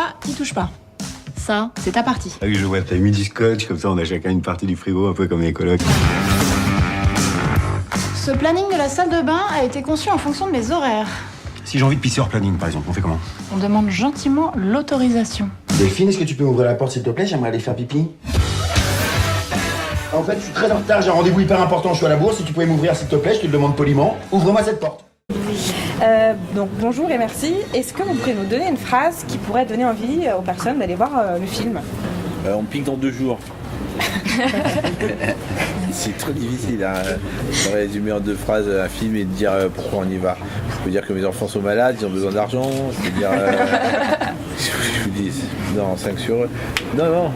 Ça, y touche pas. Ça, c'est ta partie. Ah oui, je vois, t'as mis du scotch, comme ça on a chacun une partie du frigo, un peu comme les colocs. Ce planning de la salle de bain a été conçu en fonction de mes horaires. Si j'ai envie de pisser hors planning, par exemple, on fait comment? On demande gentiment l'autorisation. Delphine, est-ce que tu peux ouvrir la porte s'il te plaît? J'aimerais aller faire pipi. En fait, je suis très en retard, j'ai un rendez-vous hyper important, je suis à la bourse. Si tu pouvais m'ouvrir s'il te plaît, je te le demande poliment. Ouvre-moi cette porte. Donc bonjour et merci. Est-ce que vous pourriez nous donner une phrase qui pourrait donner envie aux personnes d'aller voir le film? On pique dans 2 jours. C'est trop difficile de résumer en 2 phrases un film et de dire pourquoi on y va. Je peux dire que mes enfants sont malades, ils ont besoin d'argent. Je peux dire. Je vous dis, non, 5 sur eux. Non.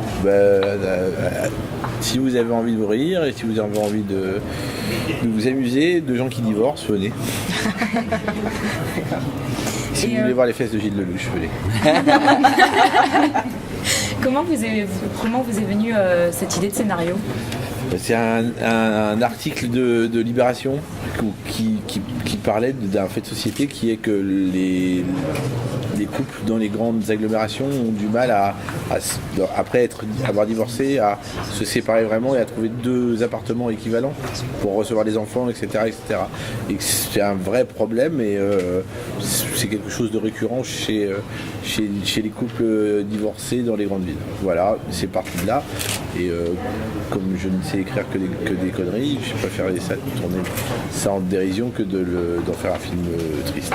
Si vous avez envie de vous rire et si vous avez envie de vous amuser, de gens qui divorcent, venez. Si vous voulez voir les fesses de Gilles Lelouch, venez. Comment vous est venue cette idée de scénario? C'est un article de Libération qui parlait d'un fait de société qui est que les couples dans les grandes agglomérations ont du mal après avoir divorcé, à se séparer vraiment et à trouver 2 appartements équivalents pour recevoir les enfants, etc. Et que c'est un vrai problème et c'est quelque chose de récurrent chez les couples divorcés dans les grandes villes. Voilà, c'est parti de là. Et comme je ne sais écrire que des conneries, je préférais tourner ça en dérision que d'en faire un film triste.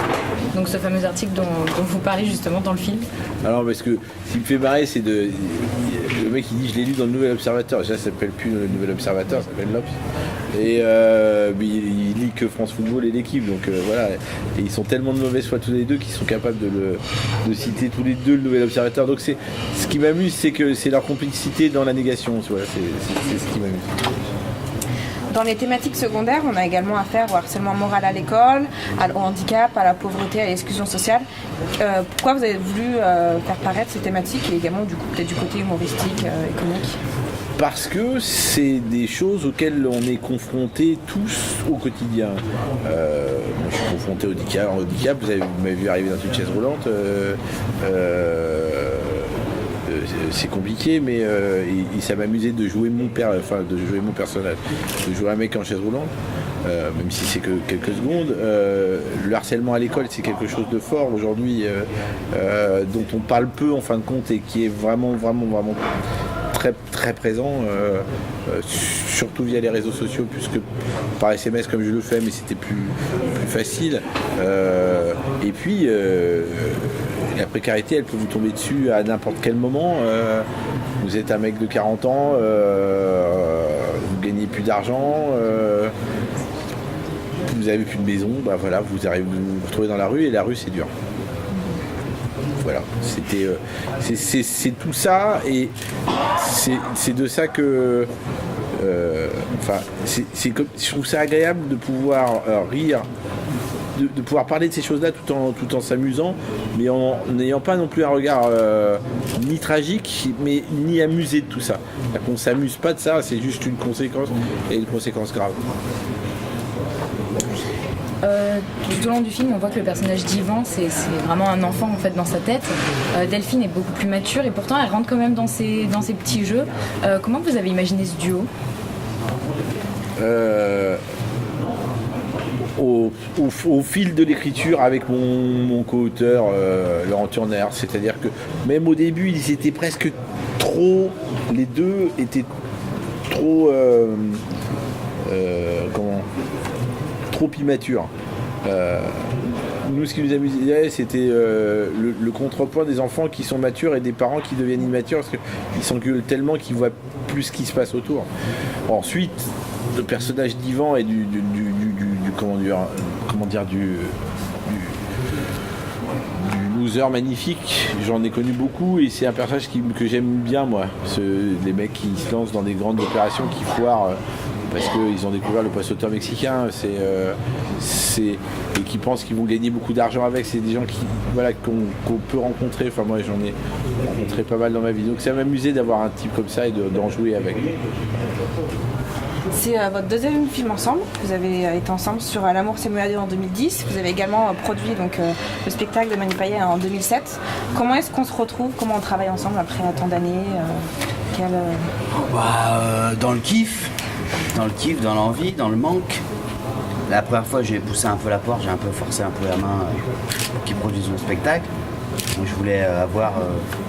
Donc ce fameux article dont vous parlez justement dans le film? Alors parce que ce qui me fait marrer, c'est le mec qui dit je l'ai lu dans le Nouvel Observateur. Déjà ça s'appelle plus le Nouvel Observateur, ça s'appelle l'Obs. Et il lit que France Football et l'équipe, donc voilà. Et ils sont tellement de mauvaise foi tous les deux qu'ils sont capables de citer tous les deux le Nouvel Observateur. Donc ce qui m'amuse, c'est que c'est leur complicité dans la négation. Voilà, c'est ce qui m'amuse. Dans les thématiques secondaires, on a également affaire au harcèlement moral à l'école, au handicap, à la pauvreté, à l'exclusion sociale. Pourquoi vous avez voulu faire paraître ces thématiques et également peut-être du côté humoristique, comique? Parce que c'est des choses auxquelles on est confrontés tous au quotidien. Moi, je suis confronté au handicap. Vous m'avez vu arriver dans une chaise roulante. C'est compliqué, mais ça m'amusait de jouer mon personnage, de jouer un mec en chaise roulante, même si c'est que quelques secondes. Le harcèlement à l'école, c'est quelque chose de fort aujourd'hui, dont on parle peu en fin de compte et qui est vraiment très, très présent, surtout via les réseaux sociaux, puisque par SMS comme je le fais, mais c'était plus facile. Et puis la précarité, elle peut vous tomber dessus à n'importe quel moment. Vous êtes un mec de 40 ans, vous gagnez plus d'argent, vous avez plus de maison, voilà, vous arrivez vous retrouvez dans la rue, et la rue c'est dur. Voilà, c'est tout ça, et c'est de ça que je trouve ça agréable de pouvoir rire, de pouvoir parler de ces choses-là tout en s'amusant, mais en n'ayant pas non plus un regard ni tragique, mais ni amusé de tout ça. On ne s'amuse pas de ça, c'est juste une conséquence, et une conséquence grave. Tout au long du film, on voit que le personnage d'Yvan, c'est vraiment un enfant en fait dans sa tête. Delphine est beaucoup plus mature et pourtant elle rentre quand même dans ses petits jeux. Comment vous avez imaginé ce duo? Au fil de l'écriture avec mon co-auteur Laurent Turner, c'est-à-dire que même au début ils étaient presque trop, les deux étaient trop trop immatures. Nous, ce qui nous amusait, c'était le contrepoint des enfants qui sont matures et des parents qui deviennent immatures parce qu'ils s'engueulent tellement qu'ils voient plus ce qui se passe autour. Ensuite, le personnage d'Yvan et du loser magnifique, j'en ai connu beaucoup et c'est un personnage que j'aime bien, moi. Les mecs qui se lancent dans des grandes opérations qui foirent parce qu'ils ont découvert le poisson mexicain, et qui pensent qu'ils vont gagner beaucoup d'argent avec. C'est des gens qu'on peut rencontrer. Enfin, moi, j'en ai rencontré pas mal dans ma vie. Donc, ça m'amusait d'avoir un type comme ça et d'en jouer avec. C'est votre deuxième film ensemble. Vous avez été ensemble sur L'amour c'est mieux en 2010. Vous avez également produit donc, le spectacle de Manu Payet en 2007. Comment est-ce qu'on se retrouve? Comment on travaille ensemble après tant d'années Dans le kiff, dans l'envie, dans le manque. La première fois, j'ai poussé un peu la porte, j'ai un peu forcé un peu la main pour qu'ils produisent le spectacle. Donc, je voulais avoir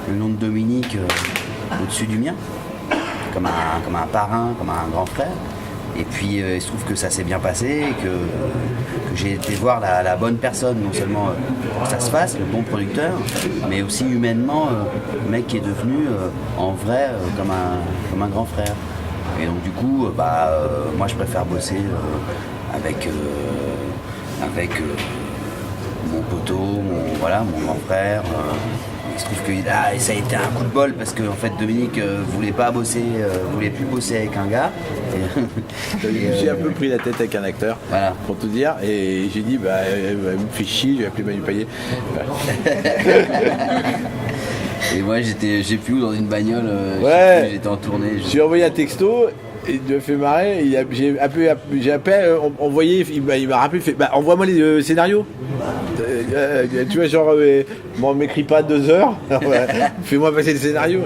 le nom de Dominique au-dessus du mien, comme un parrain, comme un grand frère. Et puis il se trouve que ça s'est bien passé, et que j'ai été voir la bonne personne, non seulement pour que ça se fasse, le bon producteur, mais aussi humainement, le mec qui est devenu en vrai comme un grand frère. Et donc du coup, moi je préfère bosser avec mon poteau, mon grand frère. Il se trouve que ça a été un coup de bol parce que en fait Dominique voulait plus bosser avec un gars. J'ai un peu pris la tête avec un acteur, voilà. Pour tout dire, et j'ai dit elle me fait chier, je vais appeler Manu Payet. Et moi j'ai plus où dans une bagnole, j'étais en tournée. J'ai envoyé un texto. Il me fait marrer, j'ai appelé, envoyé, il m'a rappelé, il fait envoie-moi les scénarios. Tu vois, genre, m'écris pas 2 heures, fais-moi passer le scénario.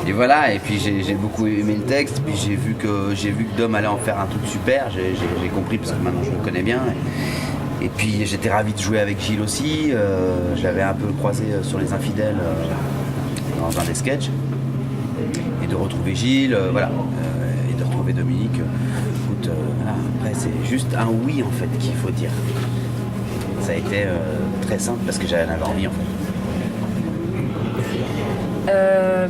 Et voilà, et puis j'ai beaucoup aimé le texte, puis j'ai vu que Dom allait en faire un truc super, j'ai compris parce que maintenant je le connais bien. Et puis j'étais ravi de jouer avec Gilles aussi, je l'avais un peu croisé sur Les Infidèles dans un des sketchs. Et de retrouver Gilles, et de retrouver Dominique. Écoute, après c'est juste un oui en fait qu'il faut dire. Ça a été très simple parce que j'avais envie en fait.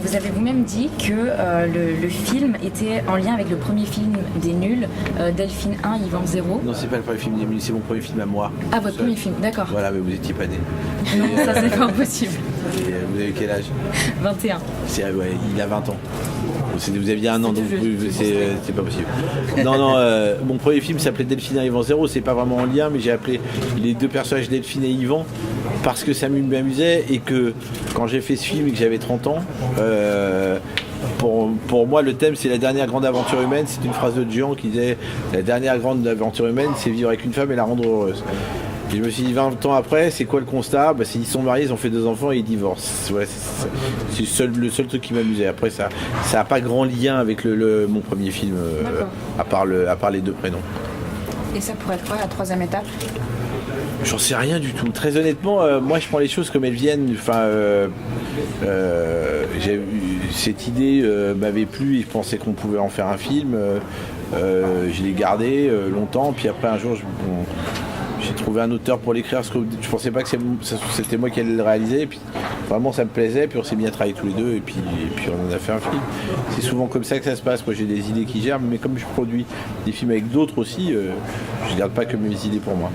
Vous avez vous-même dit que le film était en lien avec le premier film des Nuls, Delphine 1, Yvan 0. Non, c'est pas le premier film des Nuls, c'est mon premier film à moi. Ah, votre premier film, d'accord. Voilà, mais vous étiez pas né. Non, ça c'est pas possible. Et, vous avez quel âge? 21. Il a 20 ans. Vous aviez un an, donc c'est pas possible. Non, mon premier film s'appelait Delphine 1, Yvan 0, c'est pas vraiment en lien, mais j'ai appelé les 2 personnages Delphine et Yvan parce que ça m'amusait et que quand j'ai fait ce film et que j'avais 30 ans, pour moi le thème c'est la dernière grande aventure humaine. C'est une phrase de Jean qui disait la dernière grande aventure humaine c'est vivre avec une femme et la rendre heureuse. Et je me suis dit 20 ans après, c'est quoi le constat? Ils sont mariés, ils ont fait 2 enfants et ils divorcent. Ouais, c'est le seul truc qui m'amusait. Après ça n'a pas grand lien avec mon premier film, à part les 2 prénoms. Et ça pourrait être quoi la 3e étape? J'en sais rien du tout. Très honnêtement, moi je prends les choses comme elles viennent. Cette idée m'avait plu et je pensais qu'on pouvait en faire un film. Je l'ai gardé longtemps, puis après un jour j'ai trouvé un auteur pour l'écrire parce que je pensais pas que c'était moi qui allais le réaliser. Et puis vraiment ça me plaisait, puis on s'est bien travaillé tous les deux et puis on en a fait un film. C'est souvent comme ça que ça se passe. Moi j'ai des idées qui germent, mais comme je produis des films avec d'autres aussi, je garde pas que mes idées pour moi.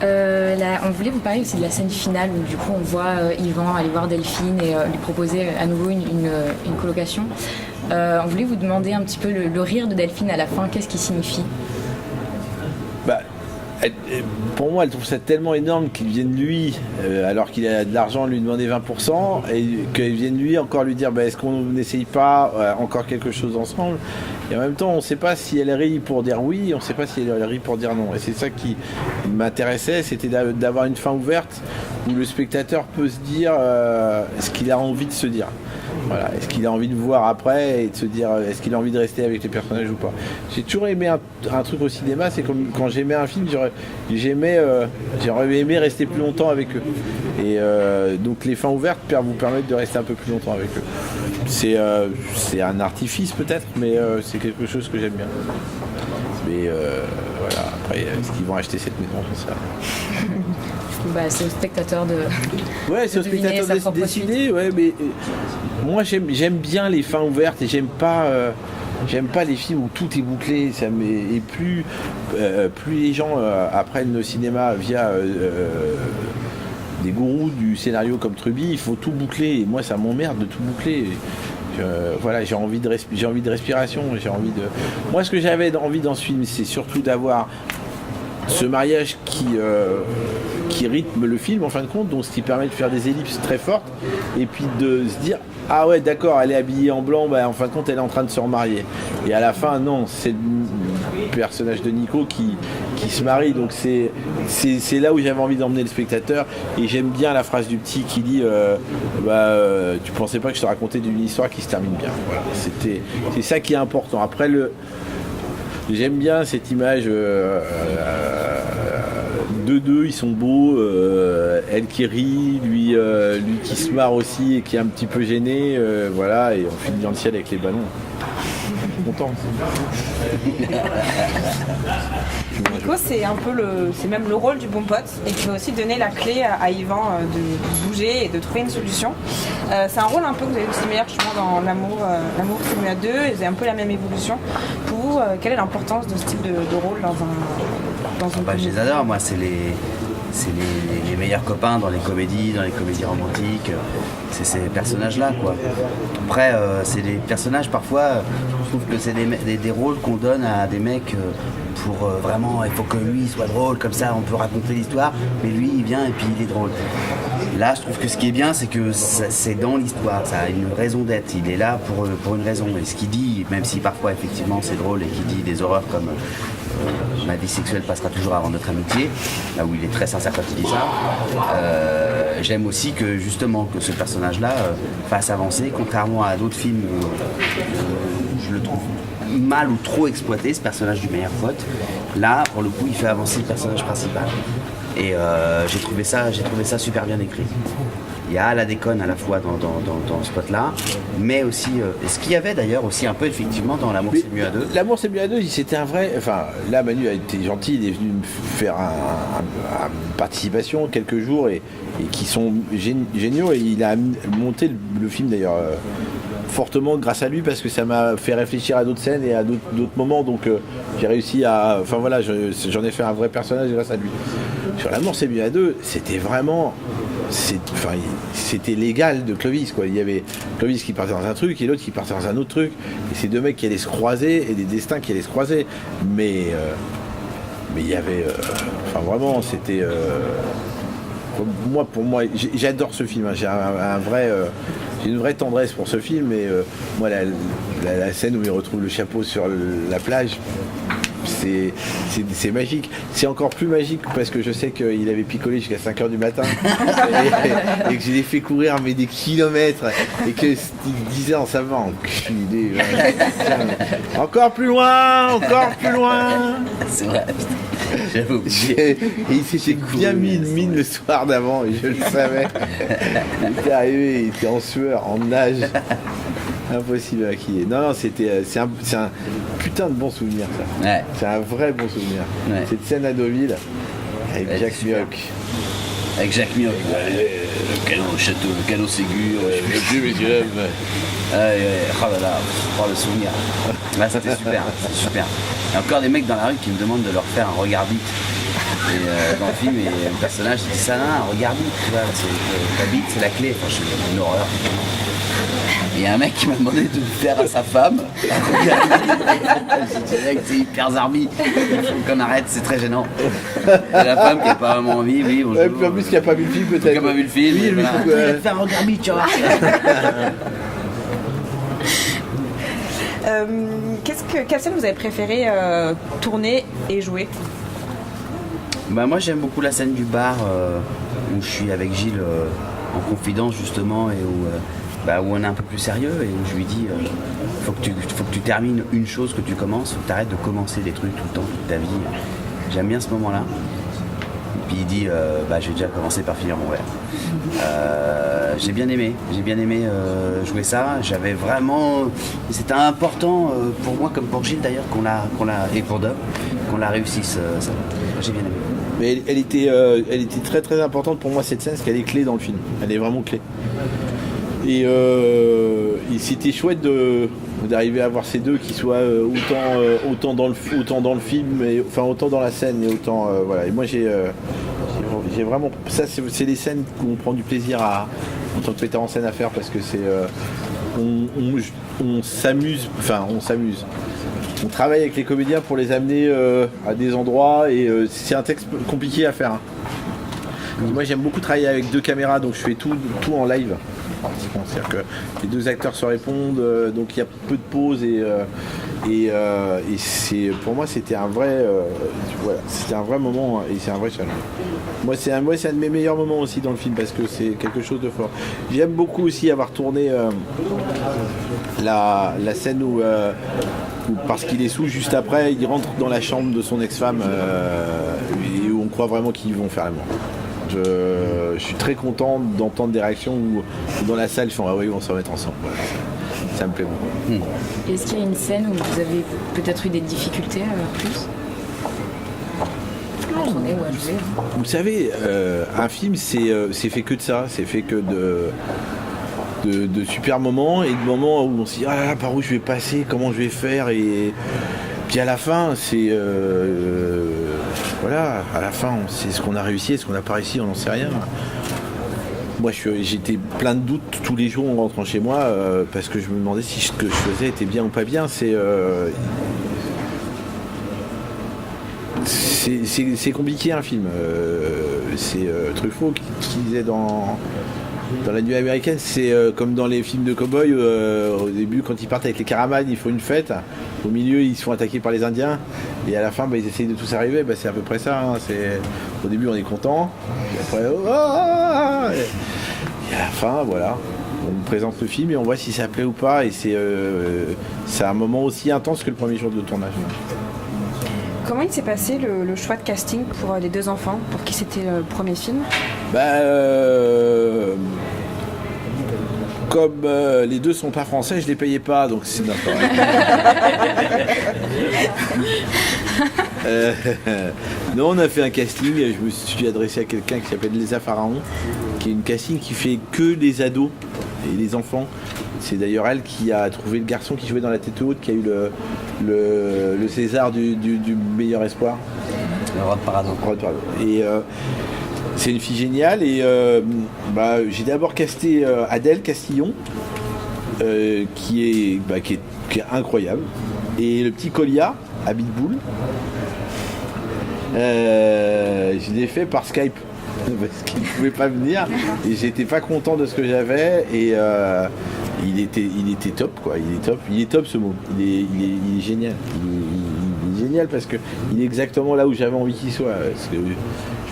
On voulait vous parler aussi de la scène finale où du coup on voit Yvan aller voir Delphine et lui proposer à nouveau une colocation. On voulait vous demander un petit peu le rire de Delphine à la fin, qu'est-ce qu'il signifie? Pour moi, elle trouve ça tellement énorme qu'il vienne lui, alors qu'il a de l'argent, lui demander 20%, et qu'il vienne lui encore lui dire est-ce qu'on n'essaye pas encore quelque chose ensemble? Et en même temps, on ne sait pas si elle rit pour dire oui, on ne sait pas si elle rit pour dire non. Et c'est ça qui m'intéressait, c'était d'avoir une fin ouverte où le spectateur peut se dire ce qu'il a envie de se dire. Voilà. Est-ce qu'il a envie de voir après et de se dire est-ce qu'il a envie de rester avec les personnages ou pas. J'ai toujours aimé un truc au cinéma, c'est comme quand j'aimais un film, j'aurais aimé rester plus longtemps avec eux. Et donc les fins ouvertes vous permettent de rester un peu plus longtemps avec eux. C'est un artifice peut-être, mais c'est quelque chose que j'aime bien. Mais voilà, après, est-ce qu'ils vont acheter cette maison, ça c'est au spectateur de. Ouais, c'est au spectateur de décider, ouais, mais moi j'aime bien les fins ouvertes et j'aime pas les films où tout est bouclé. Et plus les gens apprennent le cinéma via des gourous du scénario comme Truby, il faut tout boucler. Et moi ça m'emmerde de tout boucler. J'ai envie de respiration, Moi ce que j'avais envie dans ce film, c'est surtout d'avoir ce mariage qui rythme le film en fin de compte, donc ce qui permet de faire des ellipses très fortes et puis de se dire ah ouais d'accord, elle est habillée en blanc, en fin de compte elle est en train de se remarier, et à la fin non, c'est le personnage de Nico qui se marie, donc c'est là où j'avais envie d'emmener le spectateur, et j'aime bien la phrase du petit qui dit tu pensais pas que je te racontais une histoire qui se termine bien, voilà, c'est ça qui est important. Après j'aime bien cette image deux, ils sont beaux, elle qui rit, lui qui se marre aussi et qui est un petit peu gêné, voilà, et on finit dans le ciel avec les ballons. Content. Nico, c'est un peu c'est même le rôle du bon pote, et qui va aussi donner la clé à Yvan de bouger et de trouver une solution. C'est un rôle un peu que vous avez aussi meilleur justement dans l'amour c'est mieux à deux, et c'est un peu la même évolution. Pour vous, quelle est l'importance de ce type de rôle dans un Je les adore, moi, c'est les meilleurs copains dans les comédies romantiques, c'est ces personnages-là, quoi. Après, c'est des personnages, parfois, je trouve que c'est des rôles qu'on donne à des mecs pour vraiment, il faut que lui soit drôle, comme ça on peut raconter l'histoire, mais lui il vient et puis il est drôle. Là, je trouve que ce qui est bien, c'est que c'est dans l'histoire, ça a une raison d'être, il est là pour une raison, et ce qu'il dit, même si parfois effectivement c'est drôle et qu'il dit des horreurs comme ma vie sexuelle passera toujours avant notre amitié, là où il est très sincère quand il dit ça, j'aime aussi que justement que ce personnage-là fasse avancer, contrairement à d'autres films où je le trouve mal ou trop exploité, ce personnage du meilleur pote. Là, pour le coup, il fait avancer le personnage principal. Et j'ai trouvé ça super bien écrit. Il y a la déconne à la fois dans ce pote-là, mais aussi, ce qu'il y avait d'ailleurs aussi un peu effectivement dans L'amour c'est mieux à deux. L'amour c'est mieux à deux, c'était un vrai... Enfin, là Manu a été gentil, il est venu me faire une participation quelques jours et qui sont géniaux, et il a monté le film d'ailleurs fortement grâce à lui, parce que ça m'a fait réfléchir à d'autres scènes et à d'autres moments, donc j'ai réussi à... Enfin voilà, j'en ai fait un vrai personnage grâce à lui. Sur L'amour c'est mieux à deux, c'était vraiment... C'était l'égal de Clovis, quoi. Il y avait Clovis qui partait dans un truc et l'autre qui partait dans un autre truc, et ces deux mecs qui allaient se croiser et des destins qui allaient se croiser, mais il y avait vraiment c'était pour moi j'adore ce film, hein. J'ai j'ai une vraie tendresse pour ce film, et moi la scène où il retrouve le chapeau sur la plage, c'est magique. C'est encore plus magique parce que je sais qu'il avait picolé jusqu'à 5h du matin et que je l'ai fait courir mais des kilomètres, et qu'il disait en savant enculé, encore plus loin. C'est vrai. J'avais oublié. Et il s'était bien mis une mine le soir d'avant, et je le savais. Il était arrivé, il était en sueur, en nage. Impossible à maquiller. Non, c'est un putain de bon souvenir, ça. Ouais. C'est un vrai bon souvenir. Ouais. Cette scène à Deauville avec Ouais, Jacques super. Mioch. Avec Jacques Mioch, le canon au château, le canon Ségur, oh là là, le souvenir. Là, c'était super, c'est super. Il y a encore des mecs dans la rue qui me demandent de leur faire un regard bite. Et dans le film, et le personnage dit ça, un regard bite, tu vois, la bite c'est la clé, enfin, c'est une horreur. Et il y a un mec qui m'a demandé de le faire à sa femme. C'est hyper zarbi. Il faut qu'on arrête, c'est très gênant. Et la femme qui n'a pas vraiment envie, oui, bonjour. Et puis en plus, qui n'a pas vu le film, peut-être. Qui n'a pas vu le film, Oui, voilà. il va te faire un regard bite, tu vois. Quelle scène vous avez préféré tourner et jouer? Bah, moi j'aime beaucoup la scène du bar où je suis avec Gilles en confidence justement, et où on est un peu plus sérieux, et où je lui dis faut que tu termines une chose que tu commences, faut que tu arrêtes de commencer des trucs tout le temps, toute ta vie. J'aime bien ce moment-là. Et puis il dit je vais déjà commencer par finir mon verre. J'ai bien aimé jouer ça. J'avais vraiment, c'était important pour moi comme pour Gilles d'ailleurs qu'on l'a et pour Dom qu'on la réussisse. Ça. J'ai bien aimé. Mais elle était très très importante pour moi, cette scène, parce qu'elle est clé dans le film. Elle est vraiment clé. Et c'était chouette d'arriver à voir ces deux qui soient autant dans le film, et, enfin autant dans la scène, et autant voilà. Et moi j'ai vraiment, ça c'est les scènes où on prend du plaisir en tant que metteur en scène à faire, parce que on s'amuse, on travaille avec les comédiens pour les amener à des endroits et c'est un texte compliqué à faire. Hein. Moi j'aime beaucoup travailler avec 2 caméras, donc je fais tout en live. C'est-à-dire que les 2 acteurs se répondent, donc il y a peu de pauses et c'est, pour moi c'était un vrai moment et c'est un vrai challenge. Moi c'est un de mes meilleurs moments aussi dans le film parce que c'est quelque chose de fort. J'aime beaucoup aussi avoir tourné la scène où parce qu'il est sous juste après, il rentre dans la chambre de son ex-femme et où on croit vraiment qu'ils vont faire l'amour. Je suis très content d'entendre des réactions où dans la salle ils font ah oui on va se remettre ensemble. Voilà. Ça me plaît beaucoup. Est-ce qu'il y a une scène où vous avez peut-être eu des difficultés plus à tourner ou à jouer? Vous savez, un film c'est fait que de ça, c'est fait que de super moments et de moments où on se dit ah là, par où je vais passer, comment je vais faire et puis à la fin c'est voilà, à la fin on sait ce qu'on a réussi et ce qu'on n'a pas réussi, on n'en sait rien. Moi j'étais plein de doutes tous les jours en rentrant chez moi parce que je me demandais si ce que je faisais était bien ou pas bien. C'est compliqué un film. C'est Truffaut qui disait dans La Nuit américaine, c'est comme dans les films de cow-boy, au début quand ils partent avec les caravanes, ils font une fête, au milieu ils se font attaquer par les Indiens, et à la fin ils essayent de tous arriver, c'est à peu près ça, hein. Au début on est content, et après et à la fin voilà, on présente le film et on voit si ça plaît ou pas, et c'est un moment aussi intense que le premier jour de tournage. Comment il s'est passé le choix de casting pour les 2 enfants, pour qui c'était le premier film? Comme les 2 sont pas français, je les payais pas, donc c'est n'importe non, on a fait un casting, je me suis adressé à quelqu'un qui s'appelle Lésa Pharaon, qui est une casting qui fait que les ados et les enfants. C'est d'ailleurs elle qui a trouvé le garçon qui jouait dans La Tête Haute, qui a eu le César du meilleur espoir. Le Rod Parado. Et c'est une fille géniale et j'ai d'abord casté Adèle Castillon qui est incroyable, et le petit Colia à Bitbull je l'ai fait par Skype parce qu'il ne pouvait pas venir et j'étais pas content de ce que j'avais et il était top quoi, il est top ce mot, il est génial, il est génial parce que il est exactement là où j'avais envie qu'il soit. Parce que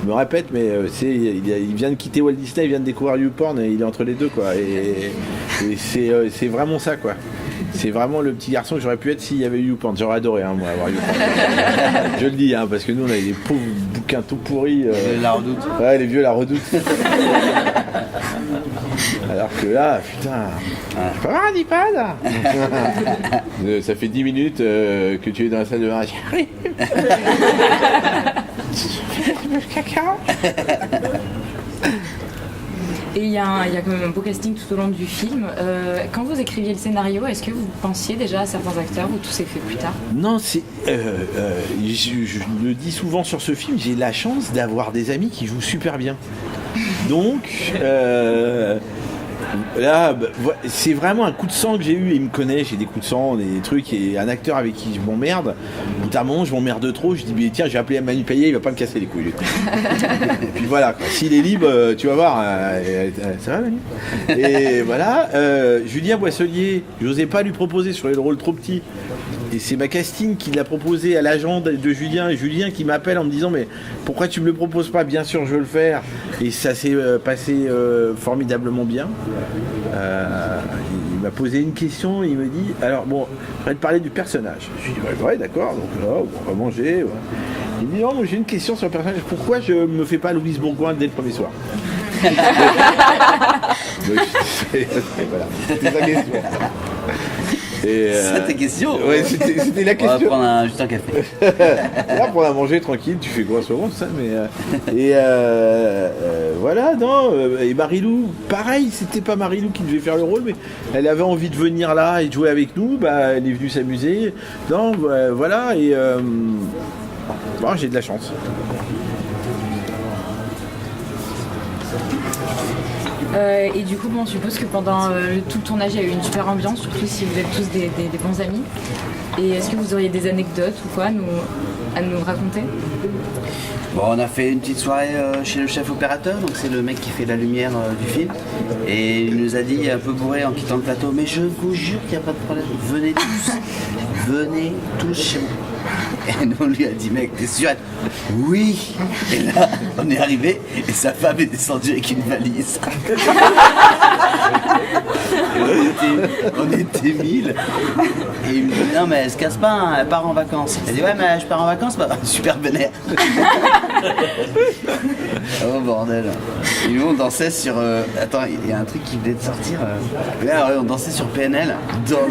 je me répète, mais il vient de quitter Walt Disney, il vient de découvrir YouPorn et il est entre les deux quoi. Et c'est vraiment ça quoi. C'est vraiment le petit garçon que j'aurais pu être s'il y avait eu YouPorn. J'aurais adoré moi avoir YouPorn. Je le dis parce que nous on avait des pauvres bouquins tout pourris. La Redoute. Ouais, les vieux La Redoute. Alors que là, putain, je peux avoir un iPad. Ça fait 10 minutes que tu es dans la salle de bain. J'arrive. Et il y a quand même un beau casting tout au long du film. Quand vous écriviez le scénario, est-ce que vous pensiez déjà à certains acteurs ou tout s'est fait plus tard? Non, je le dis souvent sur ce film, j'ai la chance d'avoir des amis qui jouent super bien. Donc, là, c'est vraiment un coup de sang que j'ai eu, et il me connaît, j'ai des coups de sang, des trucs, et un acteur avec qui je m'emmerde, notamment je m'emmerde trop, je dis mais tiens, je vais appeler Manu Payet, il va pas me casser les couilles. Et puis voilà, quoi. S'il est libre, tu vas voir, ça va Manu. Et voilà, Julien Boisselier, j'osais pas lui proposer sur le rôle trop petit. Et c'est ma casting qui l'a proposé à l'agent de Julien, et Julien qui m'appelle en me disant mais pourquoi tu me le proposes pas? Bien sûr je veux le faire. Et ça s'est passé formidablement bien. Il m'a posé une question, il me dit alors bon, je vais te parler du personnage. Je lui dis ouais d'accord, donc là on va manger. Ouais. Il me dit non, moi j'ai une question sur le personnage, pourquoi je me fais pas Louise Bourgoin dès le premier soir? Voilà, c'était sa question. C'est ta question? Ouais, c'était la question. On va prendre juste un café. Là, pour la manger tranquille, tu fais quoi souvent ça, mais voilà, non. Et Marilou, pareil, c'était pas Marilou qui devait faire le rôle, mais elle avait envie de venir là et de jouer avec nous. Elle est venue s'amuser. Non, voilà, et j'ai de la chance. Et du coup, bon, on suppose que pendant tout le tournage, il y a eu une super ambiance, surtout si vous êtes tous des bons amis. Et est-ce que vous auriez des anecdotes ou quoi à nous raconter? Bon, on a fait une petite soirée chez le chef opérateur, donc c'est le mec qui fait la lumière du film. Et il nous a dit, un peu bourré en quittant le plateau, mais je vous jure qu'il n'y a pas de problème, venez tous chez moi. Et nous on lui a dit, mec, t'es sûr? Oui. Et là, on est arrivé et sa femme est descendue avec une valise. On était 1000. Et il me dit, non mais elle se casse pas, hein, elle part en vacances. Elle dit, ouais mais je pars en vacances, bah super vénère. Oh bordel. Et nous on dansait sur... Attends, il y a un truc qui venait de sortir. Là, ouais, on dansait sur PNL dans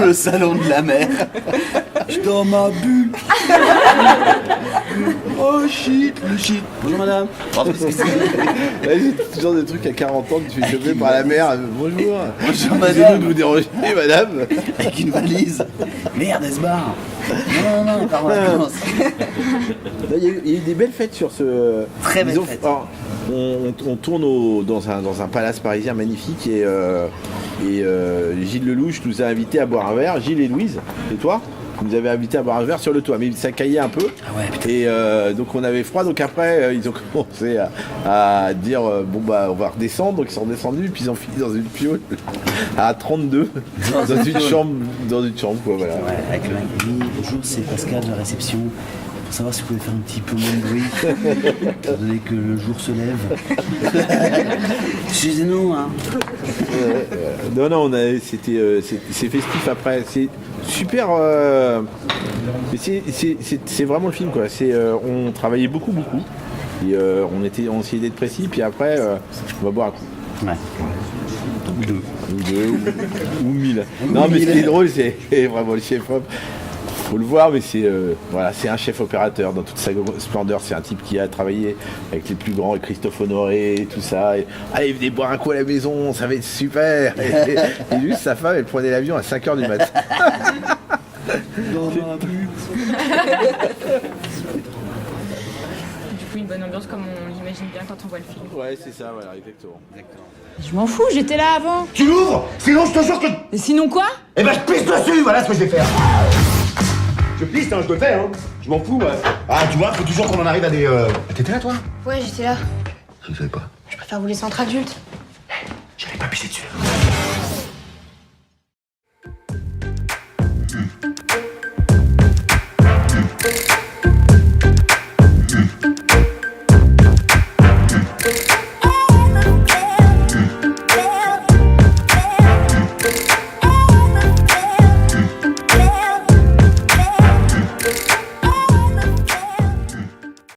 le salon de la mer. Je suis dans ma bulle. Oh shit, le shit. Bonjour madame. Oh, qu'est-ce que c'est? C'est toujours des trucs à 40 ans que tu fais choper par la mère. Bonjour. Bonjour madame. Excusez-nous de vous déranger, madame. Avec une valise. Merde, elle se barre. Non, elle part en vacances. Il y a eu des belles fêtes sur ce... Très belles Disons, fêtes. alors, on tourne dans un palace parisien magnifique et Gilles Lelouch nous a invités à boire un verre. Gilles et Louise, et toi, vous nous avez invités à boire un verre sur le toit, mais ça caillait un peu. Ah ouais, putain. Et donc on avait froid, donc après ils ont commencé à dire bon bah on va redescendre, donc ils sont redescendus, puis ils ont fini dans une piole à 32 dans une chambre quoi, voilà. Ouais, avec le mec. Oui, bonjour, c'est Pascal de la réception. Pour savoir si vous pouvez faire un petit peu moins de bruit, étant donné que le jour se lève. Excusez-nous, hein. Non, c'est festif après, c'est super. C'est vraiment le film quoi. On travaillait beaucoup et on essayait d'être précis, puis après on va boire un coup. Ouais. Ou deux. Ou 1000. Non mais ce qui est drôle c'est vraiment le chef-op. Faut le voir, mais c'est un chef opérateur dans toute sa splendeur. C'est un type qui a travaillé avec les plus grands, Christophe Honoré et tout ça. Et, allez, venez boire un coup à la maison, ça va être super. Et lui, sa femme, elle prenait l'avion à 5h du matin. Du coup, une bonne ambiance comme on l'imagine bien quand on voit le film. Ouais, c'est ça, voilà, exactement. Je m'en fous, j'étais là avant. Tu l'ouvres? Sinon, je te jure que... Et sinon quoi? Eh ben, je pisse dessus, voilà ce que je vais faire. Je pisse, hein, je le fais, hein. Je m'en fous, moi. Ah, tu vois, faut toujours qu'on en arrive à des... T'étais là, toi? Ouais, j'étais là. Je ne savais pas. Je préfère vous laisser entre adultes. J'allais pas pisser dessus.